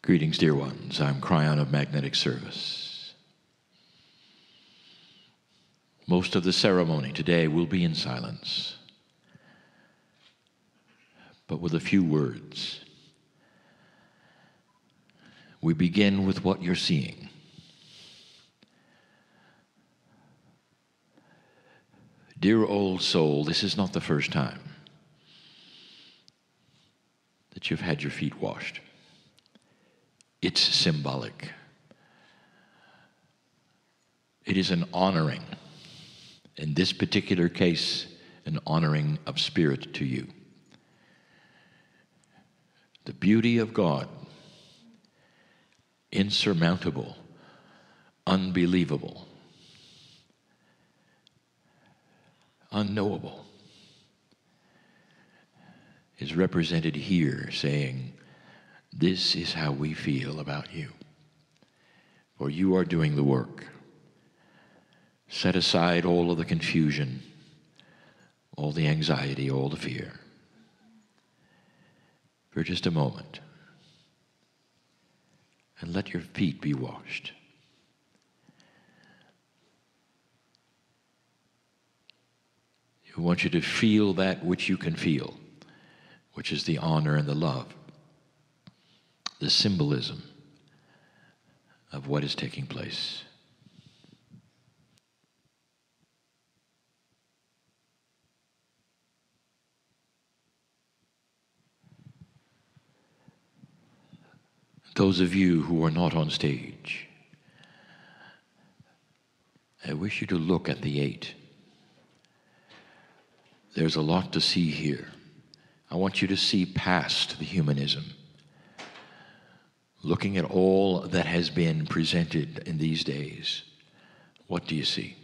Greetings, dear ones. I'm Kryon of Magnetic Service. Most of the ceremony today will be in silence, but with a few words. We begin with what you're seeing. Dear old soul, this is not the first time that you've had your feet washed. It's symbolic. It is an honoring, in this particular case, an honoring of spirit to you. The beauty of God, insurmountable, unbelievable, unknowable, is represented here saying, this is how we feel about you. For you are doing the work. Set aside all of the confusion, all the anxiety, all the fear. For just a moment. And let your feet be washed. I want you to feel that which you can feel, which is the honor and the love, the symbolism of what is taking place. Those of you who are not on stage, I wish you to look at the 8. There's a lot to see here. I want you to see past the humanism. Looking at all that has been presented in these days, what do you see?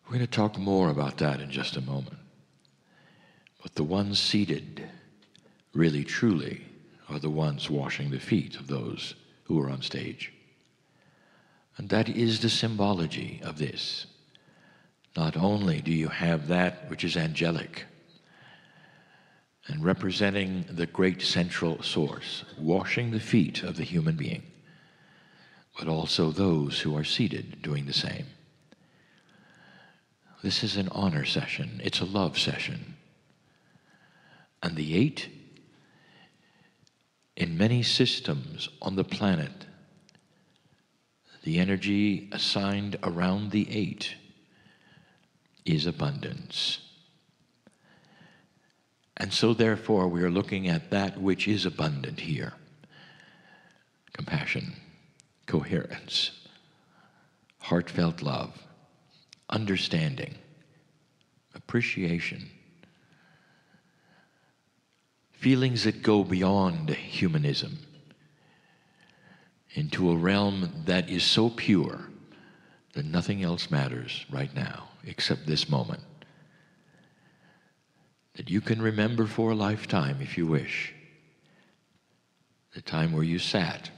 We're going to talk more about that in just a moment. But the ones seated, really truly, are the ones washing the feet of those who are on stage. And that is the symbology of this. Not only do you have that which is angelic, and representing the great central source, washing the feet of the human being, but also those who are seated doing the same. This is an honor session. It's a love session. And the 8, in many systems on the planet, the energy assigned around the 8 is abundance. And so therefore we are looking at that which is abundant here. Compassion, coherence, heartfelt love, understanding, appreciation, feelings that go beyond humanism into a realm that is so pure that nothing else matters right now except this moment. That you can remember for a lifetime, if you wish, the time where you sat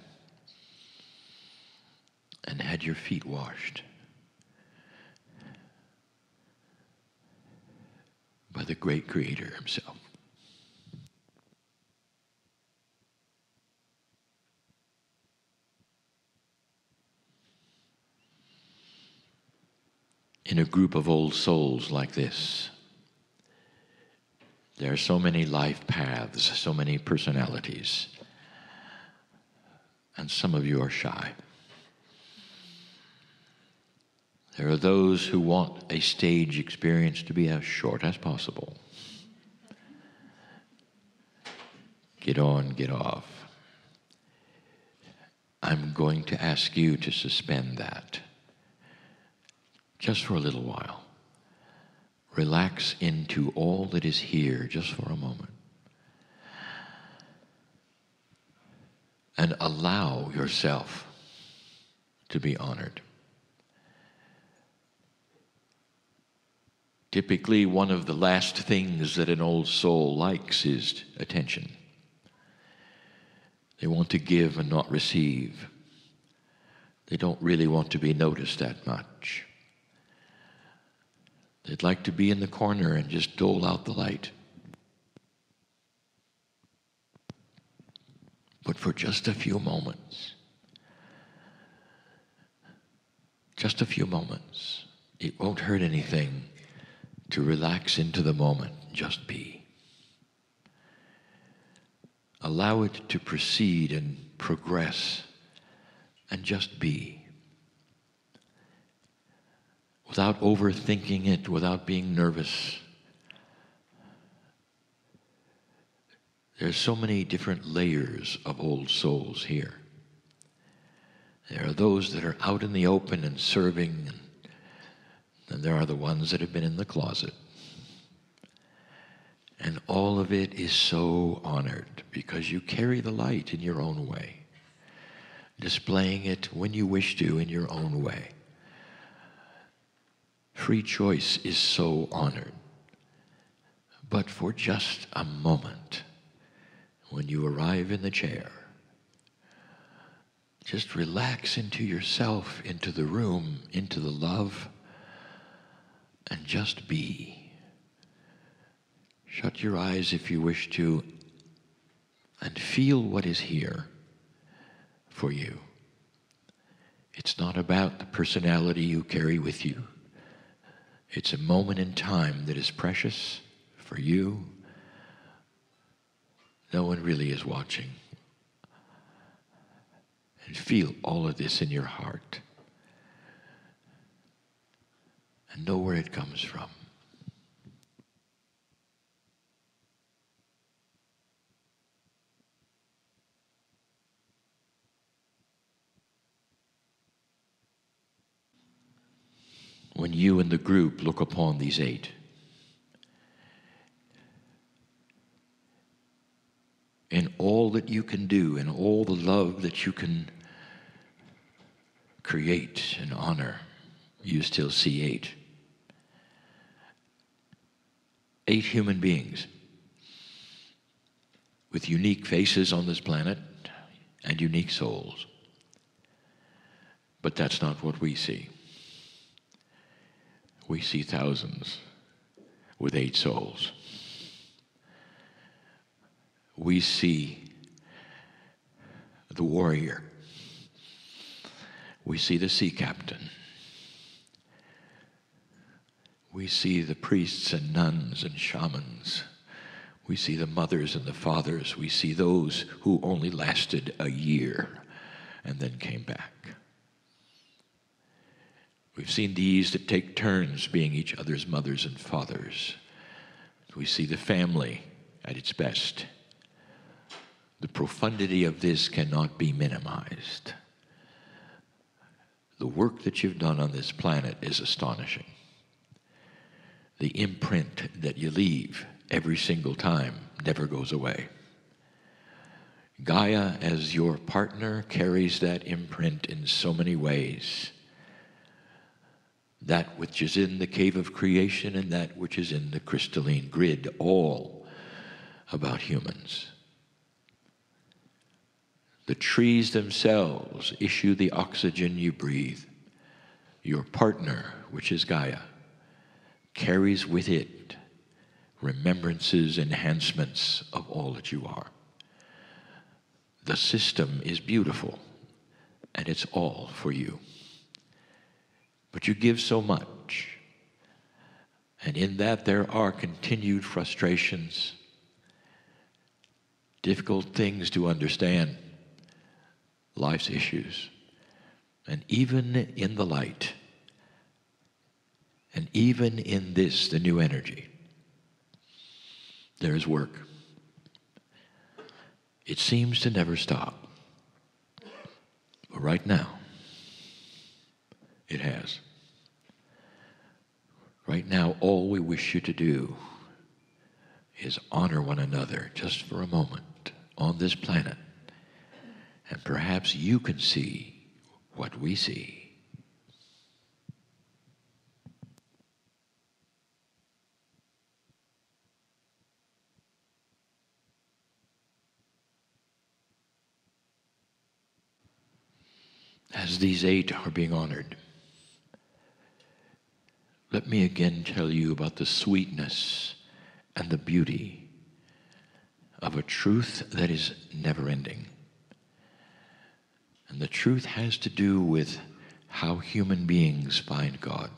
and had your feet washed by the great Creator himself. In a group of old souls like this, there are so many life paths, so many personalities, and some of you are shy. There are those who want a stage experience to be as short as possible. Get on, get off. I'm going to ask you to suspend that just for a little while. Relax into all that is here just for a moment. And allow yourself to be honored. Typically, one of the last things that an old soul likes is attention. They want to give and not receive. They don't really want to be noticed that much. They'd like to be in the corner and just dole out the light. but for just a few moments. Just a few moments. It won't hurt anything to relax into the moment. Just be. Allow it to proceed and progress, and just be. Without overthinking it, without being nervous. There's so many different layers of old souls here. There are those that are out in the open and serving, and there are the ones that have been in the closet. And all of it is so honored because you carry the light in your own way, displaying it when you wish to in your own way. Free choice is so honored. But for just a moment, when you arrive in the chair, just relax into yourself, into the room, into the love, and just be. Shut your eyes if you wish to, and feel what is here for you. It's not about the personality you carry with you. It's a moment in time that is precious for you. No one really is watching. And feel all of this in your heart. And know where it comes from. When you and the group look upon these 8, in all that you can do, in all the love that you can create and honor, you still see 8. 8 human beings with unique faces on this planet and unique souls. But that's not what we see. We see thousands with 8 souls. We see the warrior. We see the sea captain. We see the priests and nuns and shamans. We see the mothers and the fathers. We see those who only lasted a year and then came back. We've seen these that take turns being each other's mothers and fathers. We see the family at its best. The profundity of this cannot be minimized. The work that you've done on this planet is astonishing. The imprint that you leave every single time never goes away. Gaia, as your partner, carries that imprint in so many ways. That which is in the cave of creation and that which is in the crystalline grid, all about humans. The trees themselves issue the oxygen you breathe. Your partner, which is Gaia, carries with it remembrances, enhancements of all that you are. The system is beautiful, and it's all for you. But you give so much, and in that there are continued frustrations, difficult things to understand, life's issues, and even in the light, and even in this, the new energy, there is work. It seems to never stop, but right now, it has. Right now, all we wish you to do is honor one another just for a moment on this planet. And perhaps you can see what we see. As these 8 are being honored, let me again tell you about the sweetness and the beauty of a truth that is never ending. And the truth has to do with how human beings find God.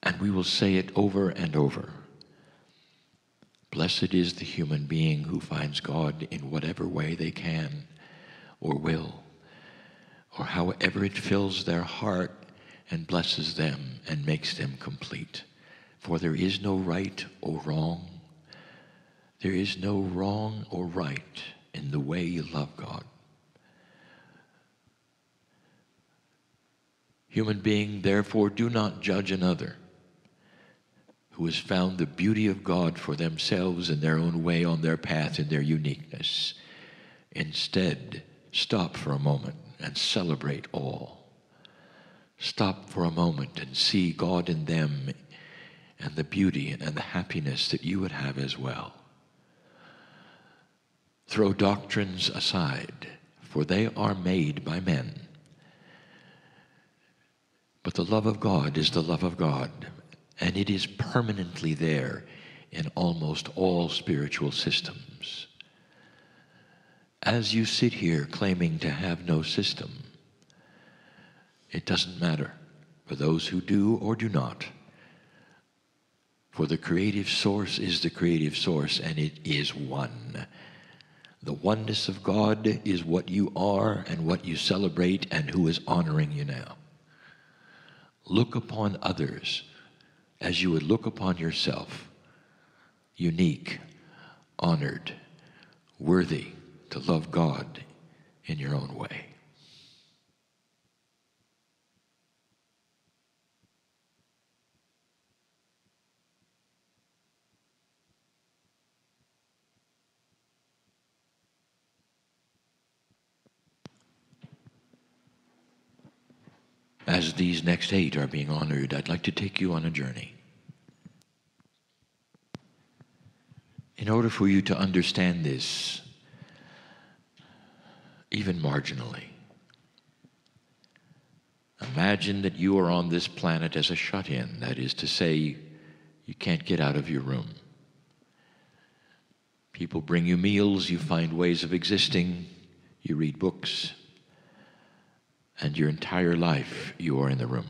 And we will say it over and over. Blessed is the human being who finds God in whatever way they can or will, or however it fills their heart and blesses them and makes them complete. For there is no right or wrong. There is no wrong or right in the way you love God. Human being, therefore, do not judge another who has found the beauty of God for themselves in their own way, on their path, in their uniqueness. Instead, stop for a moment and celebrate all. Stop for a moment and see God in them and the beauty and the happiness that you would have as well. Throw doctrines aside, for they are made by men. But the love of God is the love of God, and it is permanently there in almost all spiritual systems. As you sit here claiming to have no system, it doesn't matter for those who do or do not. For the creative source is the creative source, and it is one. The oneness of God is what you are and what you celebrate and who is honoring you now. Look upon others as you would look upon yourself, unique, honored, worthy to love God in your own way. As these next 8 are being honored, I'd like to take you on a journey. In order for you to understand this, even marginally, imagine that you are on this planet as a shut-in. That is to say, you can't get out of your room. People bring you meals, you find ways of existing, you read books, and your entire life you are in the room.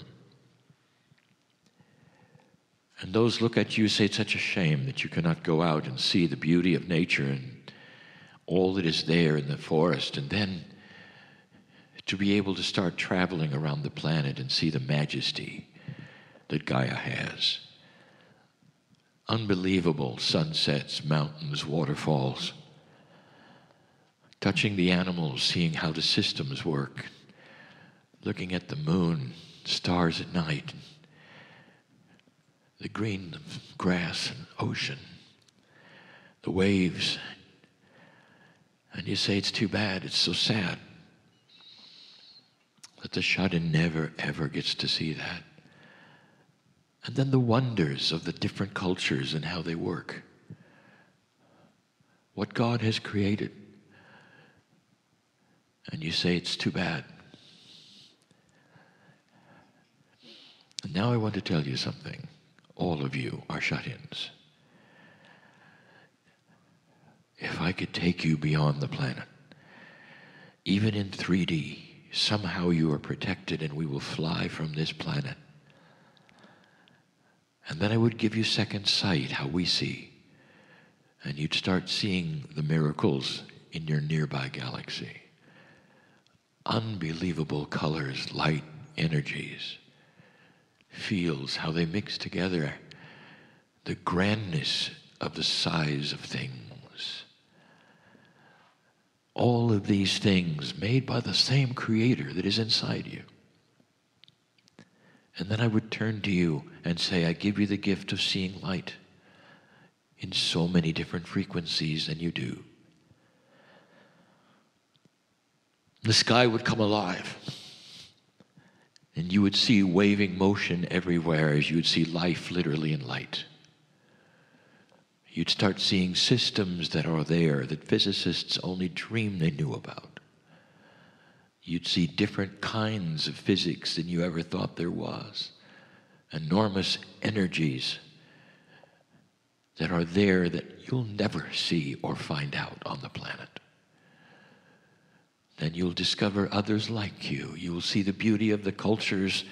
And those look at you say, it's such a shame that you cannot go out and see the beauty of nature and all that is there in the forest, and then to be able to start traveling around the planet and see the majesty that Gaia has. Unbelievable sunsets, mountains, waterfalls, touching the animals, seeing how the systems work, looking at the moon, stars at night, the green grass and ocean, the waves. And you say, it's too bad, it's so sad that the shut-in never, ever gets to see that. And then the wonders of the different cultures and how they work. What God has created. And you say, it's too bad. And now I want to tell you something. All of you are shut-ins. If I could take you beyond the planet, even in 3D, somehow you are protected and we will fly from this planet. And then I would give you second sight, how we see. And you'd start seeing the miracles in your nearby galaxy. Unbelievable colors, light, energies, fields, how they mix together, the grandness of the size of things. All of these things made by the same Creator that is inside you. And then I would turn to you and say, I give you the gift of seeing light in so many different frequencies than you do. The sky would come alive. And you would see waving motion everywhere as you would see life literally in light. You'd start seeing systems that are there that physicists only dream they knew about. You'd see different kinds of physics than you ever thought there was. Enormous energies that are there that you'll never see or find out on the planet. then you'll discover others like you. You will see the beauty of the cultures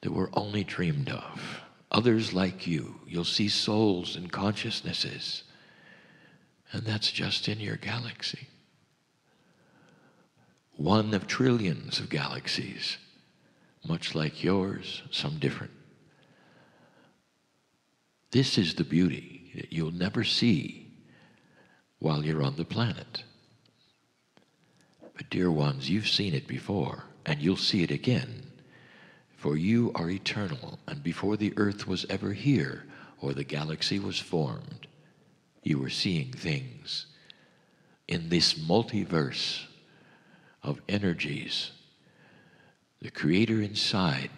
that were only dreamed of. Others like you. You'll see souls and consciousnesses. And that's just in your galaxy. One of trillions of galaxies, much like yours, some different. This is the beauty that you'll never see while you're on the planet. But dear ones, you've seen it before, and you'll see it again. For you are eternal, and before the earth was ever here, or the galaxy was formed, you were seeing things in this multiverse of energies. The Creator inside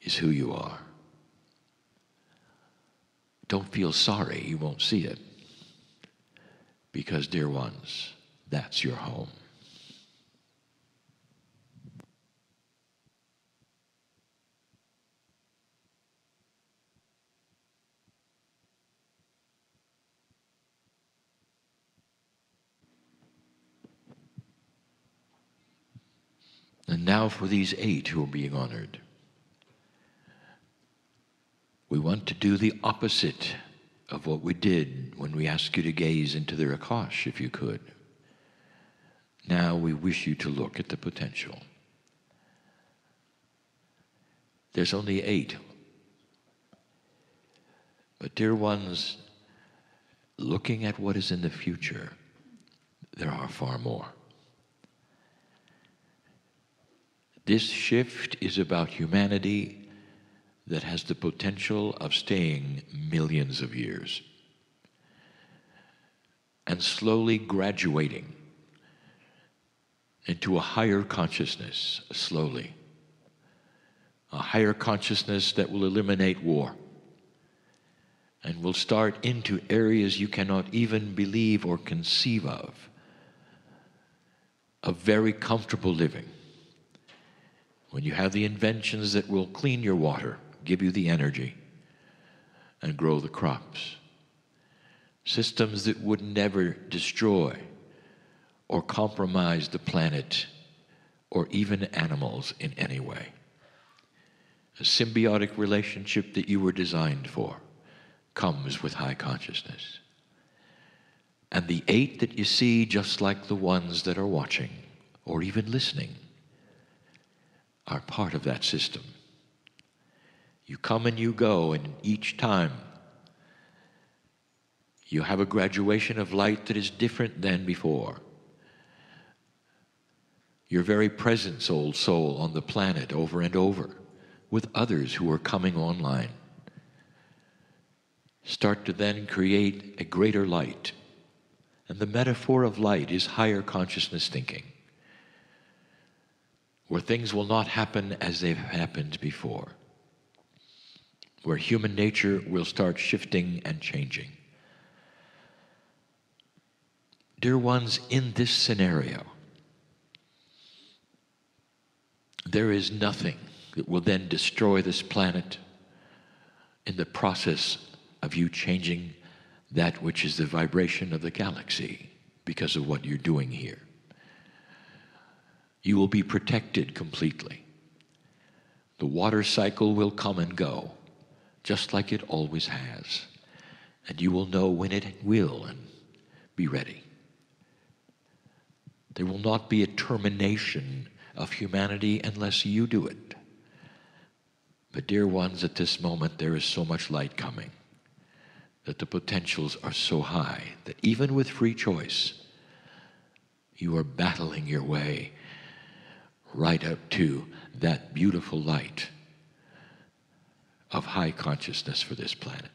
is who you are. Don't feel sorry you won't see it, because, dear ones, that's your home. And now for these 8 who are being honored. We want to do the opposite of what we did when we asked you to gaze into the Akash, if you could. Now we wish you to look at the potential. There's only 8. But dear ones, looking at what is in the future, there are far more. This shift is about humanity that has the potential of staying millions of years and slowly graduating into a higher consciousness, slowly. A higher consciousness that will eliminate war and will start into areas you cannot even believe or conceive of very comfortable living. When you have the inventions that will clean your water, give you the energy, and grow the crops. Systems that would never destroy or compromise the planet or even animals in any way. A symbiotic relationship that you were designed for comes with high consciousness. And the 8 that you see, just like the ones that are watching or even listening, are part of that system. You come and you go, and each time you have a graduation of light that is different than before. Your very presence, old soul, on the planet over and over, with others who are coming online, start to then create a greater light. And the metaphor of light is higher consciousness thinking, where things will not happen as they've happened before, where human nature will start shifting and changing. Dear ones, in this scenario, there is nothing that will then destroy this planet in the process of you changing that which is the vibration of the galaxy because of what you're doing here. You will be protected completely. The water cycle will come and go, just like it always has. And you will know when it will and be ready. There will not be a termination of humanity unless you do it. But dear ones, at this moment there is so much light coming that the potentials are so high that even with free choice, you are battling your way right up to that beautiful light of high consciousness for this planet.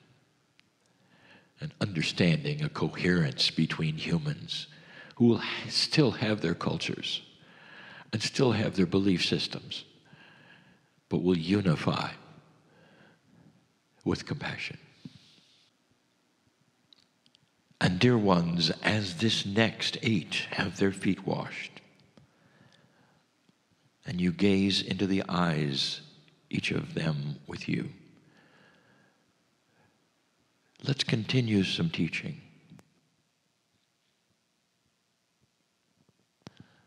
And understanding a coherence between humans who will still have their cultures and still have their belief systems, but will unify with compassion. And dear ones, as this next 8 have their feet washed, and you gaze into the eyes, each of them with you, let's continue some teaching.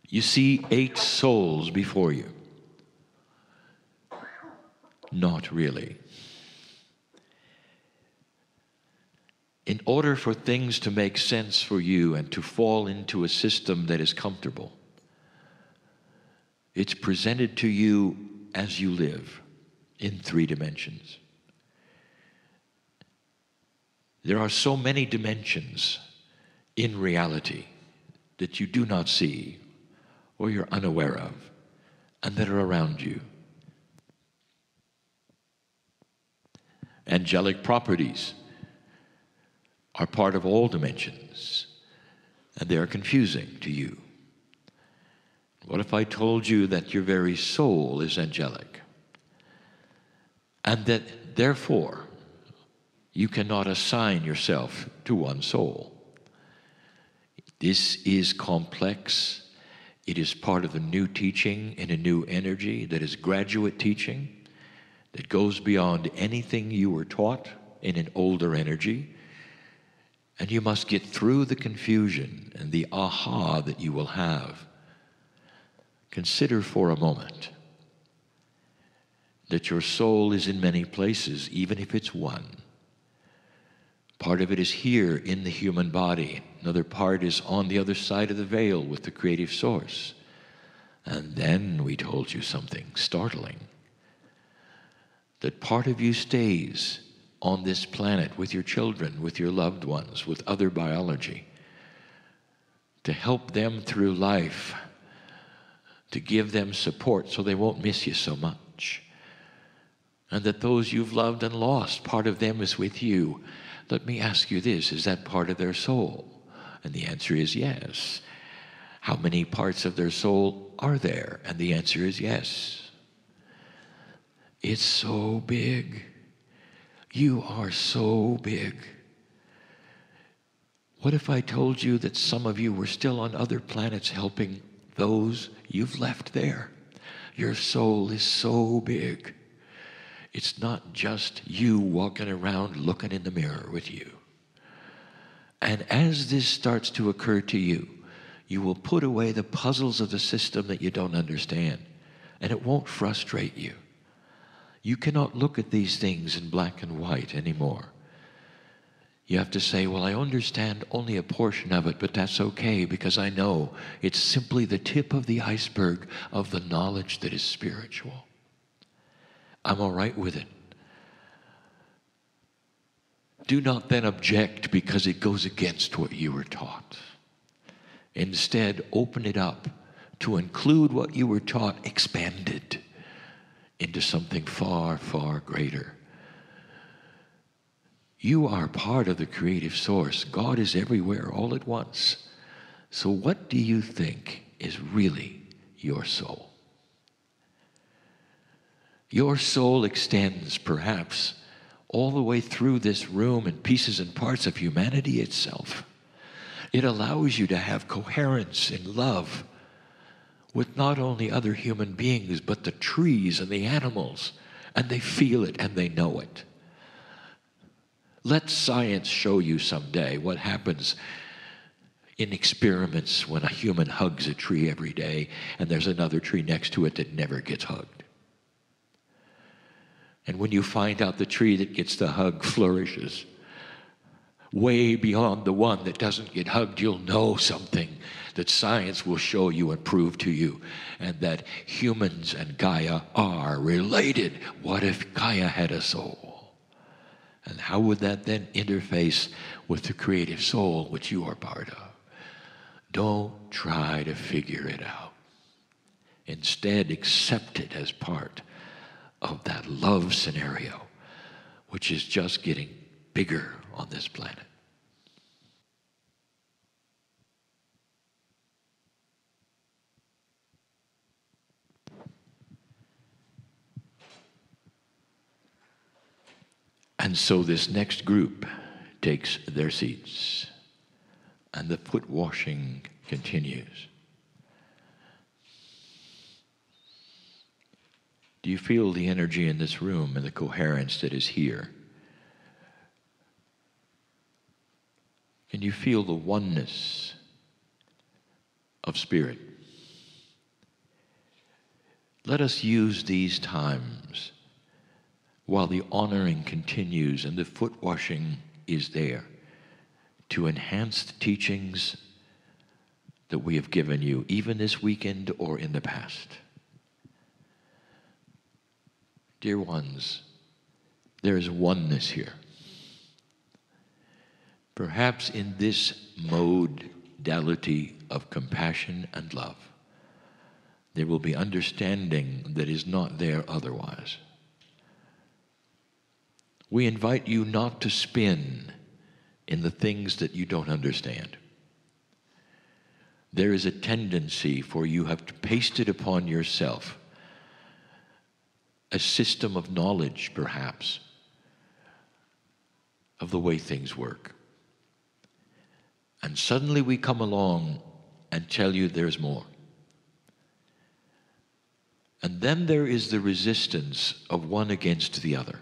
You see 8 souls before you. Not really. In order for things to make sense for you and to fall into a system that is comfortable, it's presented to you as you live in 3 dimensions. There are so many dimensions in reality that you do not see or you're unaware of and that are around you. Angelic properties are part of all dimensions, and they are confusing to you. What if I told you that your very soul is angelic, and that therefore you cannot assign yourself to one soul? This is complex. It is part of a new teaching in a new energy that is graduate teaching that goes beyond anything you were taught in an older energy. And you must get through the confusion and the aha that you will have. Consider for a moment that your soul is in many places, even if it's one. Part of it is here in the human body. Another part is on the other side of the veil with the creative source. And then we told you something startling. That part of you stays on this planet with your children, with your loved ones, with other biology, to help them through life, to give them support so they won't miss you so much. And that those you've loved and lost, part of them is with you. Let me ask you this, is that part of their soul? And the answer is yes. How many parts of their soul are there? And the answer is yes. It's so big. You are so big. What if I told you that some of you were still on other planets helping those you've left there? Your soul is so big. It's not just you walking around looking in the mirror with you. And as this starts to occur to you, you will put away the puzzles of the system that you don't understand, and it won't frustrate you. You cannot look at these things in black and white anymore. You have to say, well, I understand only a portion of it, but that's okay because I know it's simply the tip of the iceberg of the knowledge that is spiritual. I'm all right with it. Do not then object because it goes against what you were taught. Instead, open it up to include what you were taught, expanded into something far, far greater. You are part of the creative source. God is everywhere all at once. So what do you think is really your soul? Your soul extends perhaps all the way through this room and pieces and parts of humanity itself. It allows you to have coherence in love with not only other human beings, but the trees and the animals, and they feel it and they know it. Let science show you someday what happens in experiments when a human hugs a tree every day and there's another tree next to it that never gets hugged. And when you find out the tree that gets the hug flourishes way beyond the one that doesn't get hugged, you'll know something that science will show you and prove to you, and that humans and Gaia are related. What if Gaia had a soul? And how would that then interface with the creative soul which you are part of? Don't try to figure it out. Instead, accept it as part of that love scenario, which is just getting bigger on this planet. And so this next group takes their seats, and the foot washing continues. Do you feel the energy in this room and the coherence that is here? Can you feel the oneness of spirit? Let us use these times while the honoring continues and the foot washing is there to enhance the teachings that we have given you, even this weekend or in the past. Dear ones, there is oneness here. Perhaps in this modality of compassion and love, there will be understanding that is not there otherwise. We invite you not to spin in the things that you don't understand. There is a tendency for you have to paste it upon yourself, a system of knowledge, perhaps, of the way things work. And suddenly we come along and tell you there's more. And then there is the resistance of one against the other.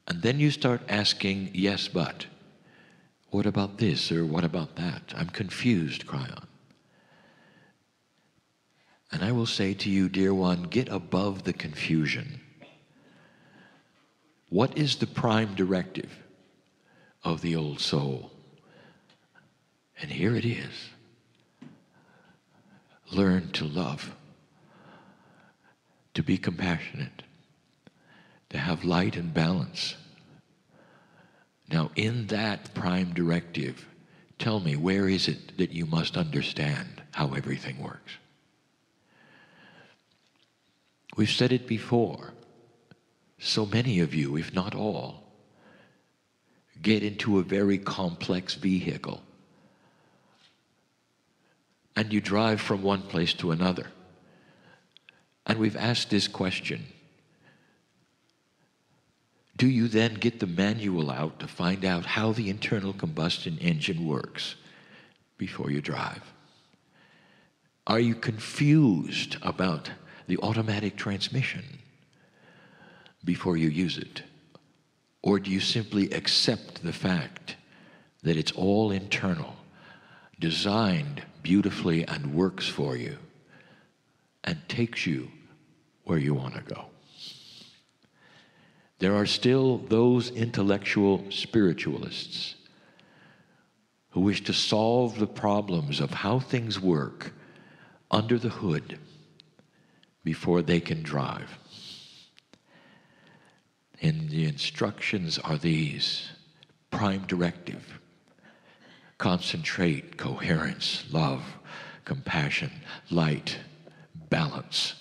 And then you start asking, yes, but what about this or what about that? I'm confused, Kryon. And I will say to you, dear one, get above the confusion. What is the prime directive of the old soul? And here it is. Learn to love, to be compassionate, to have light and balance. Now, in that prime directive, tell me, where is it that you must understand how everything works? We've said it before. So many of you, if not all, get into a very complex vehicle and you drive from one place to another. And we've asked this question: do you then get the manual out to find out how the internal combustion engine works before you drive? Are you confused about the automatic transmission before you use it? Or do you simply accept the fact that it's all internal, designed beautifully and works for you and takes you where you want to go? There are still those intellectual spiritualists who wish to solve the problems of how things work under the hood before they can drive. And the instructions are these: prime directive, concentrate, coherence, love, compassion, light, balance.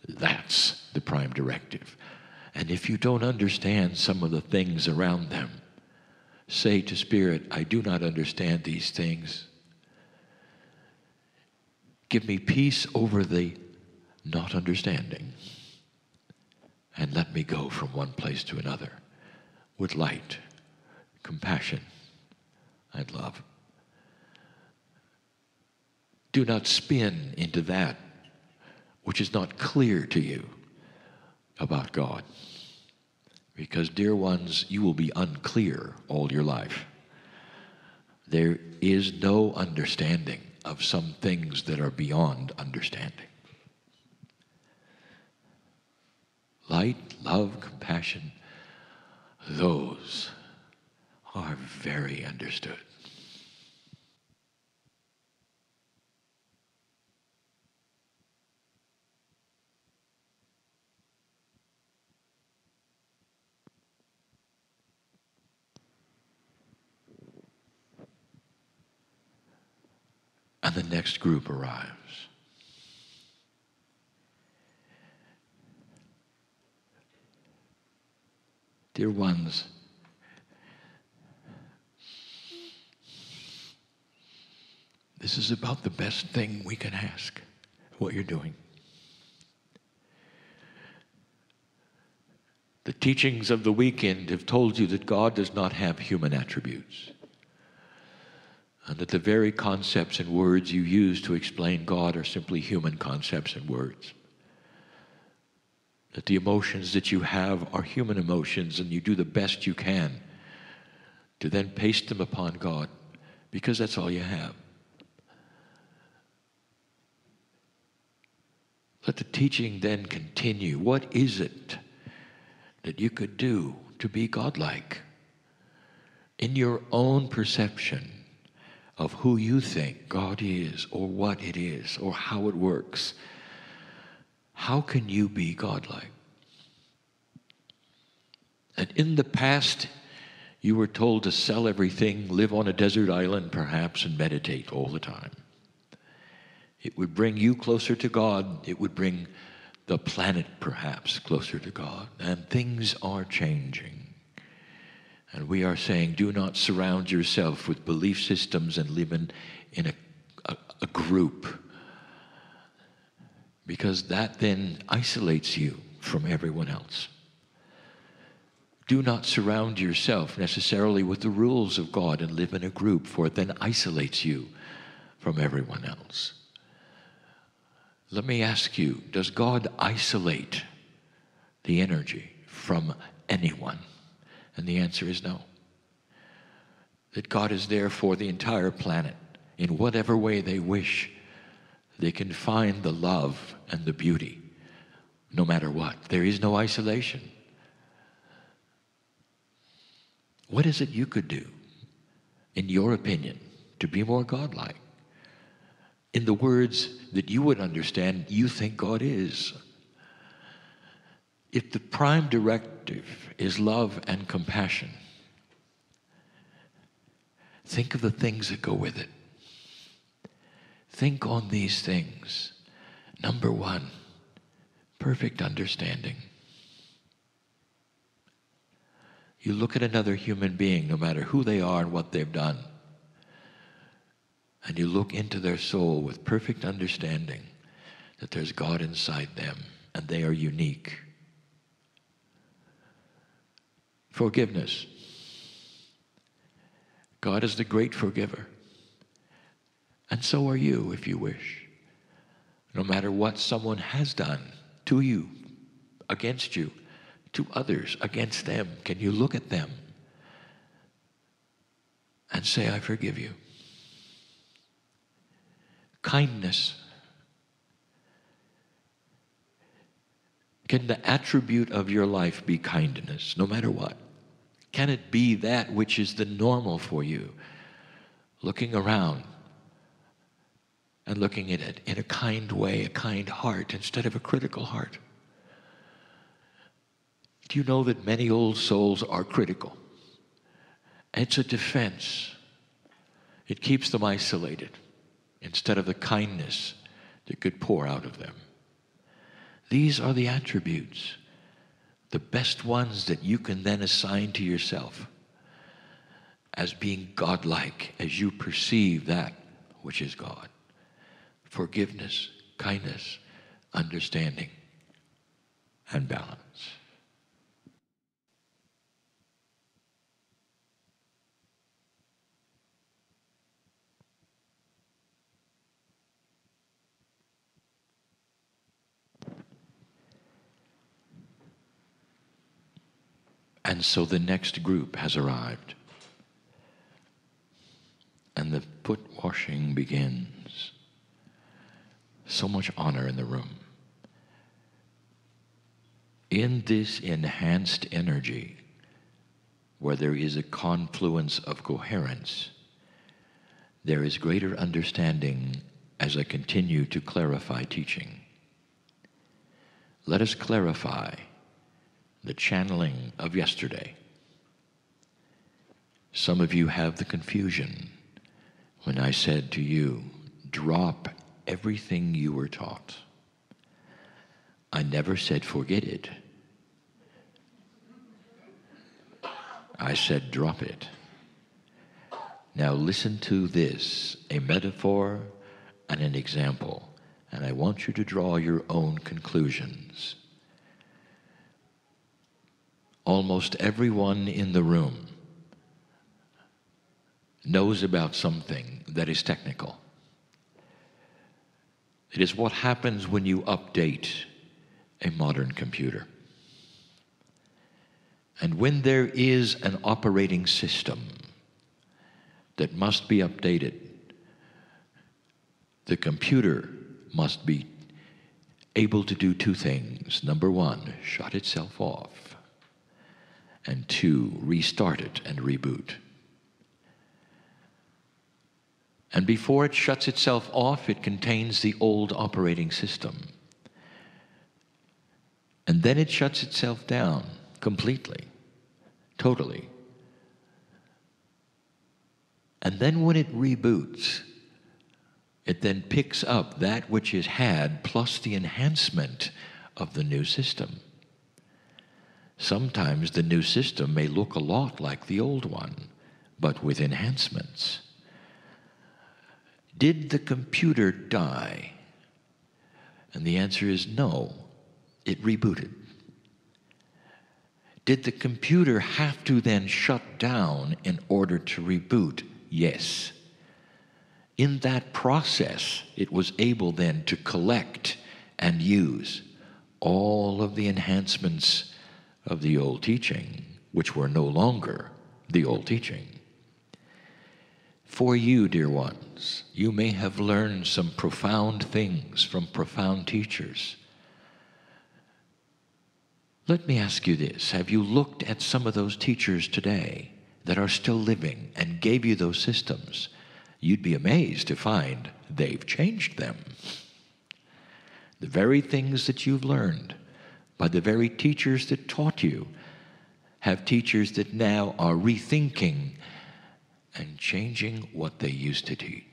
That's the prime directive. And if you don't understand some of the things around them, say to Spirit, I do not understand these things. Give me peace over the not understanding. And let me go from one place to another with light, compassion, and love. Do not spin into that which is not clear to you about God. Because, dear ones, you will be unclear all your life. There is no understanding of some things that are beyond understanding. Light, love, compassion, those are very understood. And the next group arrives. Dear ones, this is about the best thing we can ask, what you're doing. The teachings of the weekend have told you that God does not have human attributes, and that the very concepts and words you use to explain God are simply human concepts and words. That the emotions that you have are human emotions, and you do the best you can to then paste them upon God, because that's all you have. Let the teaching then continue. What is it that you could do to be godlike in your own perception of who you think God is, or what it is, or how it works? How can you be godlike? And in the past, you were told to sell everything, live on a desert island perhaps, and meditate all the time. It would bring you closer to God. It would bring the planet perhaps closer to God. And things are changing. And we are saying, do not surround yourself with belief systems and live in a group, because that then isolates you from everyone else. Do not surround yourself necessarily with the rules of God and live in a group, for it then isolates you from everyone else. Let me ask you, does God isolate the energy from anyone? And the answer is no. That God is there for the entire planet. In whatever way they wish, they can find the love and the beauty, no matter what. There is no isolation. What is it you could do, in your opinion, to be more godlike? In the words that you would understand, you think God is. If the prime directive is love and compassion, think of the things that go with it. Think on these things. Number one, perfect understanding. You look at another human being, no matter who they are and what they've done, and you look into their soul with perfect understanding that there's God inside them and they are unique. Forgiveness. God is the great forgiver. And so are you, if you wish. No matter what someone has done to you, against you, to others, against them, can you look at them and say, I forgive you? Kindness. Can the attribute of your life be kindness, no matter what? Can it be that which is the normal for you? Looking around and looking at it in a kind way, a kind heart, instead of a critical heart. Do you know that many old souls are critical? It's a defense. It keeps them isolated instead of the kindness that could pour out of them. These are the attributes, the best ones that you can then assign to yourself as being godlike, as you perceive that which is God. Forgiveness, kindness, understanding, and balance. And so the next group has arrived. And the foot washing begins. So much honor in the room. In this enhanced energy, where there is a confluence of coherence, there is greater understanding as I continue to clarify teaching. Let us clarify the channeling of yesterday. Some of you have the confusion when I said to you, drop everything you were taught. I never said forget it. I said drop it. Now listen to this, a metaphor and an example, and I want you to draw your own conclusions. Almost everyone in the room knows about something that is technical. It is what happens when you update a modern computer. And when there is an operating system that must be updated, the computer must be able to do two things. Number one, shut itself off. And two, restart it and reboot. And before it shuts itself off, it contains the old operating system. And then it shuts itself down completely, totally. And then when it reboots, it then picks up that which it had plus the enhancement of the new system. Sometimes the new system may look a lot like the old one, but with enhancements. Did the computer die? And the answer is no, it rebooted. Did the computer have to then shut down in order to reboot? Yes. In that process, it was able then to collect and use all of the enhancements of the old teaching, which were no longer the old teaching. For you, dear ones, you may have learned some profound things from profound teachers. Let me ask you this. Have you looked at some of those teachers today that are still living and gave you those systems? You'd be amazed to find they've changed them. The very things that you've learned by the very teachers that taught you have teachers that now are rethinking and changing what they used to teach.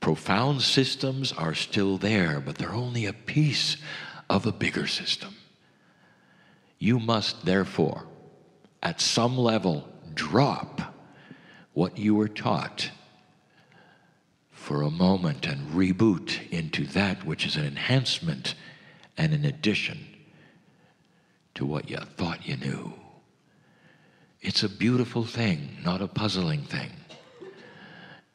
Profound systems are still there, but they're only a piece of a bigger system. You must therefore, at some level, drop what you were taught for a moment and reboot into that which is an enhancement and an addition to what you thought you knew. It's a beautiful thing, not a puzzling thing.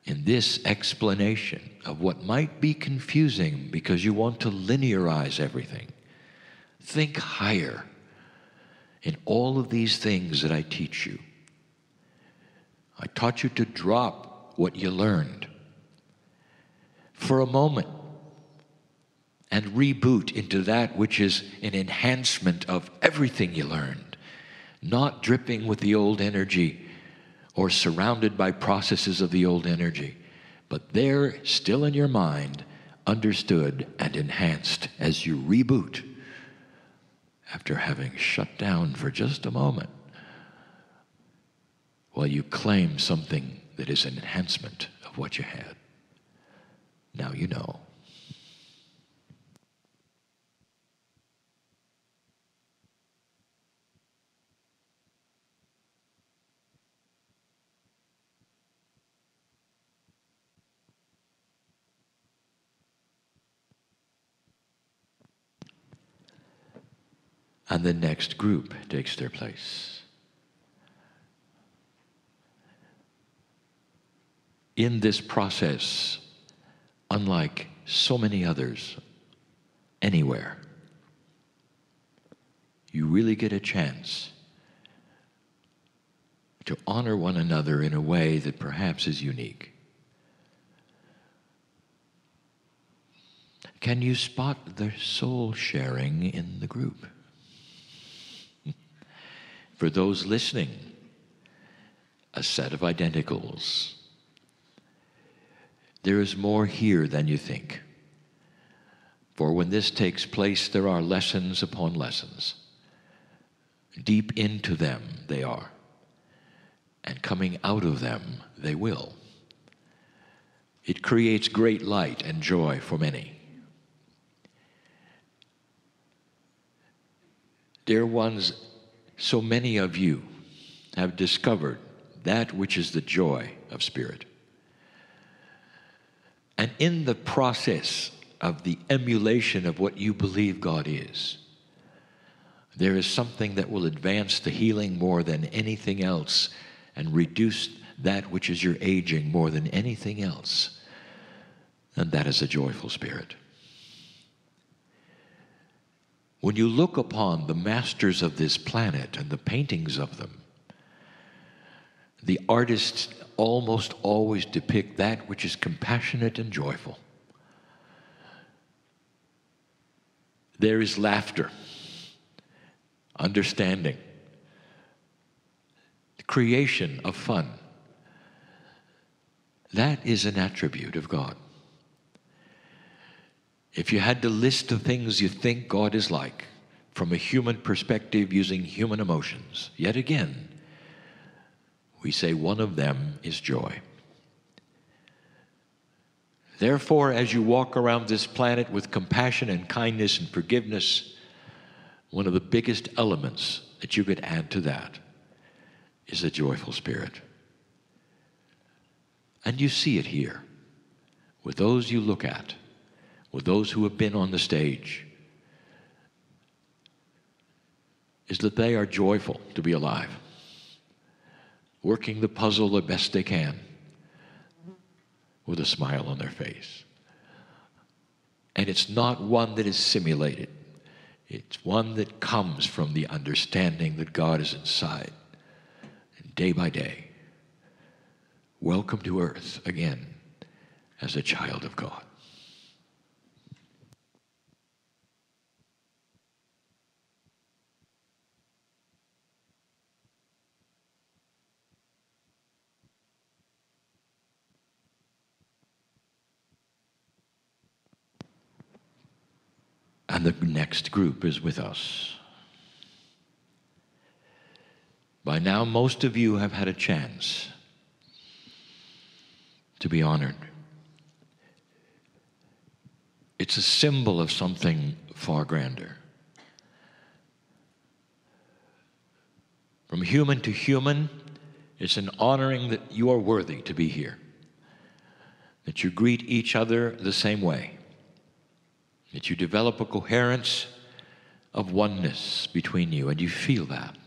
In this explanation of what might be confusing because you want to linearize everything, think higher in all of these things that I teach you. I taught you to drop what you learned for a moment and reboot into that which is an enhancement of everything you learned, not dripping with the old energy or surrounded by processes of the old energy, but there, still in your mind, understood and enhanced as you reboot after having shut down for just a moment while you claim something that is an enhancement of what you had. Now you know. And the next group takes their place. In this process, unlike so many others anywhere, you really get a chance to honor one another in a way that perhaps is unique. Can you spot the soul sharing in the group? For those listening, a set of identicals. There is more here than you think. For when this takes place, there are lessons upon lessons. Deep into them they are, and coming out of them they will. It creates great light and joy for many. Dear ones, so many of you have discovered that which is the joy of spirit. And in the process of the emulation of what you believe God is, there is something that will advance the healing more than anything else and reduce that which is your aging more than anything else. And that is a joyful spirit. When you look upon the masters of this planet and the paintings of them, the artists almost always depict that which is compassionate and joyful. There is laughter, understanding, the creation of fun. That is an attribute of God. If you had to list the things you think God is like from a human perspective using human emotions, yet again, we say one of them is joy. Therefore, as you walk around this planet with compassion and kindness and forgiveness, one of the biggest elements that you could add to that is a joyful spirit. And you see it here with those you look at, with those who have been on the stage, is that they are joyful to be alive, working the puzzle the best they can with a smile on their face. And it's not one that is simulated. It's one that comes from the understanding that God is inside. And day by day, welcome to earth again as a child of God. And the next group is with us. By now, most of you have had a chance to be honored. It's a symbol of something far grander. From human to human, it's an honoring that you are worthy to be here, that you greet each other the same way, that you develop a coherence of oneness between you, and you feel that.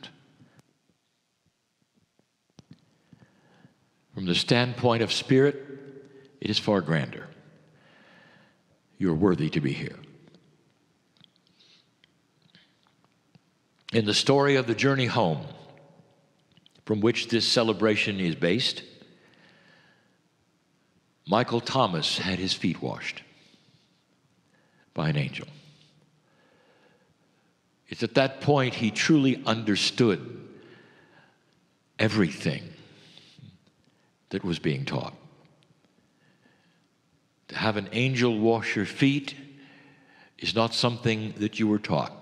From the standpoint of spirit, it is far grander. You're worthy to be here. In the story of the journey home, from which this celebration is based, Michael Thomas had his feet washed by an angel. It's at that point he truly understood everything that was being taught. To have an angel wash your feet is not something that you were taught.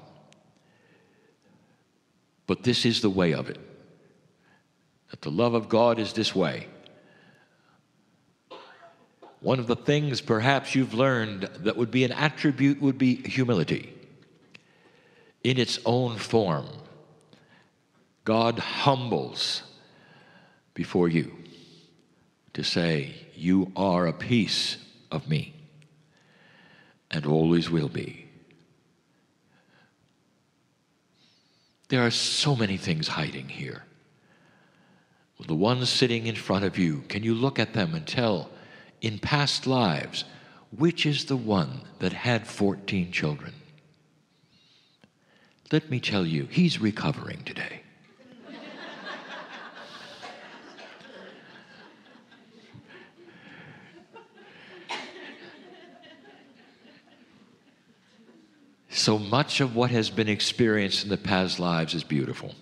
But this is the way of it. That the love of God is this way. One of the things perhaps you've learned that would be an attribute would be humility. In its own form, God humbles before you to say, you are a piece of me and always will be. There are so many things hiding here. The ones sitting in front of you, can you look at them and tell in past lives, which is the one that had 14 children? Let me tell you, he's recovering today. So much of what has been experienced in the past lives is beautiful.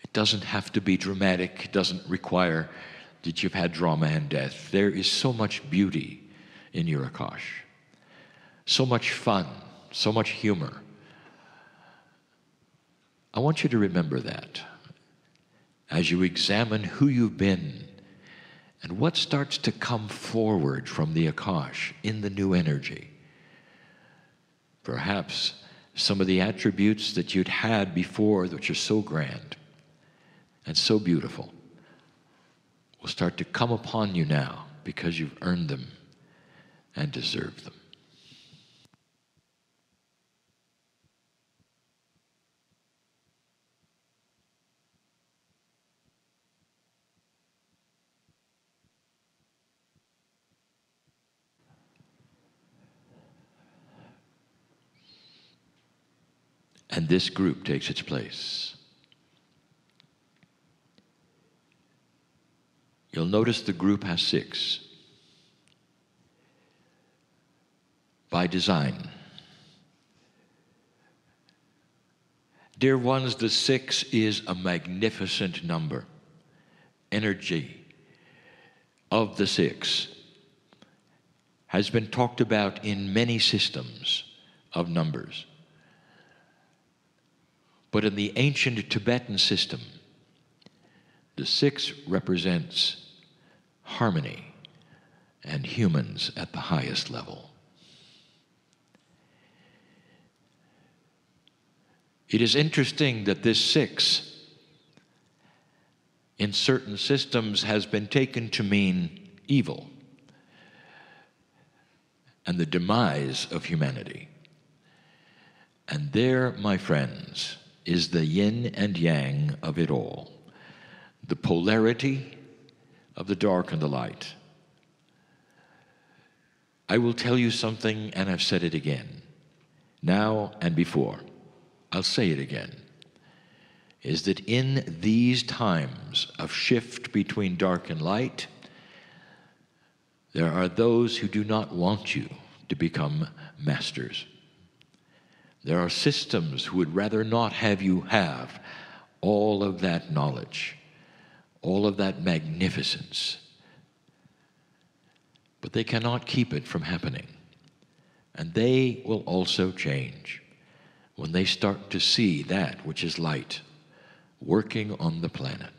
It doesn't have to be dramatic. It doesn't require that you've had drama and death. There is so much beauty in your Akash. So much fun, so much humor. I want you to remember that as you examine who you've been and what starts to come forward from the Akash in the new energy. Perhaps some of the attributes that you'd had before, which are so grand and so beautiful, will start to come upon you now because you've earned them and deserved them. And this group takes its place. You'll notice the group has 6. By design. Dear ones, the 6 is a magnificent number. Energy of the 6 has been talked about in many systems of numbers. But in the ancient Tibetan system, the 6 represents harmony and humans at the highest level. It is interesting that this 6 in certain systems has been taken to mean evil and the demise of humanity. And there, my friends, is the yin and yang of it all, the polarity of the dark and the light. I will tell you something, and I've said it again, now and before. I'll say it again, is that in these times of shift between dark and light, there are those who do not want you to become masters. There are systems who would rather not have you have all of that knowledge, all of that magnificence. But they cannot keep it from happening. And they will also change when they start to see that which is light working on the planet.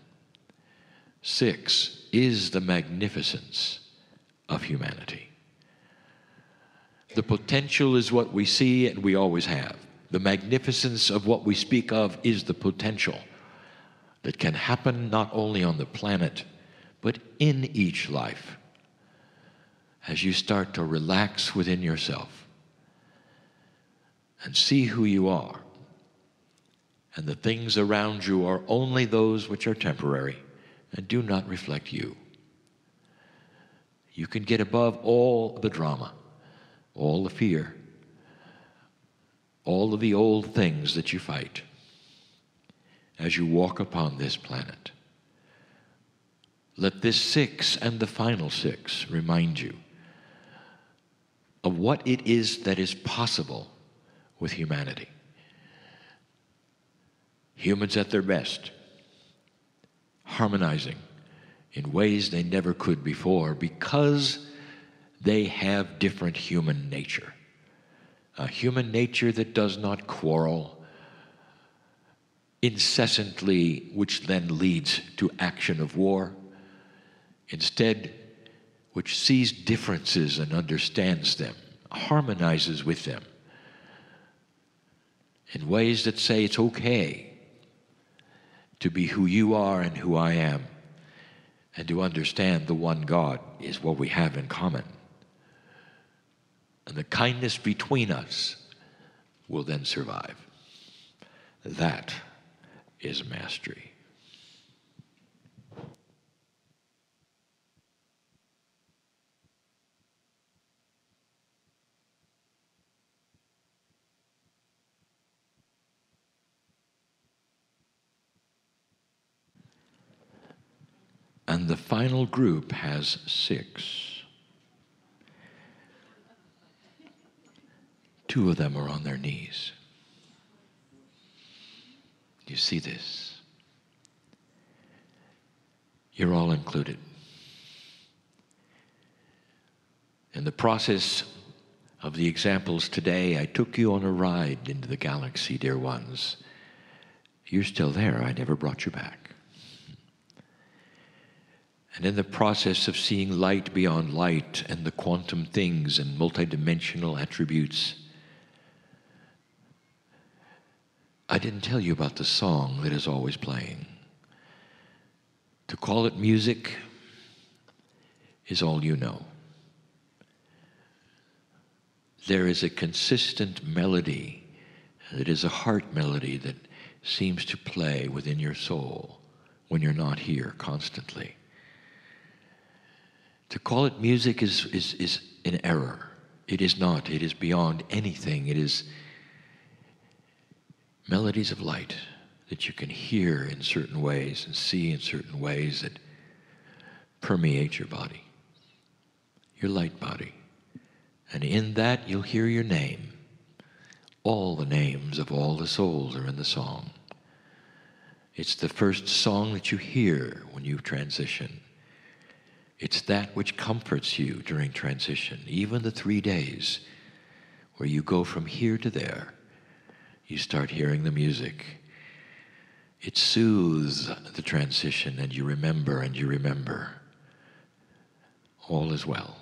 6 is the magnificence of humanity. The potential is what we see and we always have. The magnificence of what we speak of is the potential that can happen not only on the planet, but in each life. As you start to relax within yourself and see who you are, and the things around you are only those which are temporary and do not reflect you. You can get above all the drama, all the fear, all of the old things that you fight as you walk upon this planet. Let this 6 and the final 6 remind you of what it is that is possible with humanity. Humans at their best, harmonizing in ways they never could before because they have different human nature. A human nature that does not quarrel incessantly, which then leads to action of war. Instead, which sees differences and understands them, harmonizes with them in ways that say it's okay to be who you are and who I am, and to understand the one God is what we have in common. And the kindness between us will then survive. That is mastery. And the final group has 6. 2 of them are on their knees. You see this? You're all included. In the process of the examples today, I took you on a ride into the galaxy, dear ones. You're still there. I never brought you back. And in the process of seeing light beyond light and the quantum things and multidimensional attributes, I didn't tell you about the song that is always playing. To call it music is all you know. There is a consistent melody that is a heart melody that seems to play within your soul when you're not here constantly. To call it music is an error. It is not. It is beyond anything. It is melodies of light that you can hear in certain ways and see in certain ways that permeate your body, your light body. And in that you'll hear your name. All the names of all the souls are in the song. It's the first song that you hear when you transition. It's that which comforts you during transition, even the 3 days where you go from here to there. You start hearing the music. It soothes the transition, and you remember, and you remember. All is well.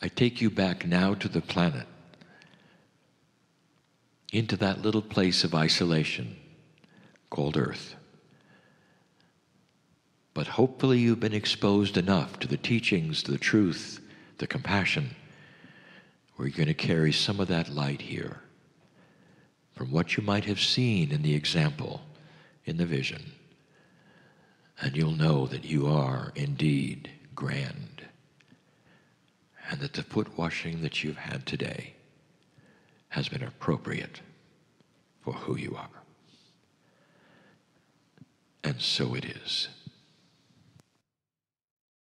I take you back now to the planet, into that little place of isolation called Earth. But hopefully you've been exposed enough to the teachings, the truth, the compassion, where you're going to carry some of that light here from what you might have seen in the example, in the vision. And you'll know that you are indeed grand, and that the foot washing that you've had today has been appropriate for who you are. And so it is.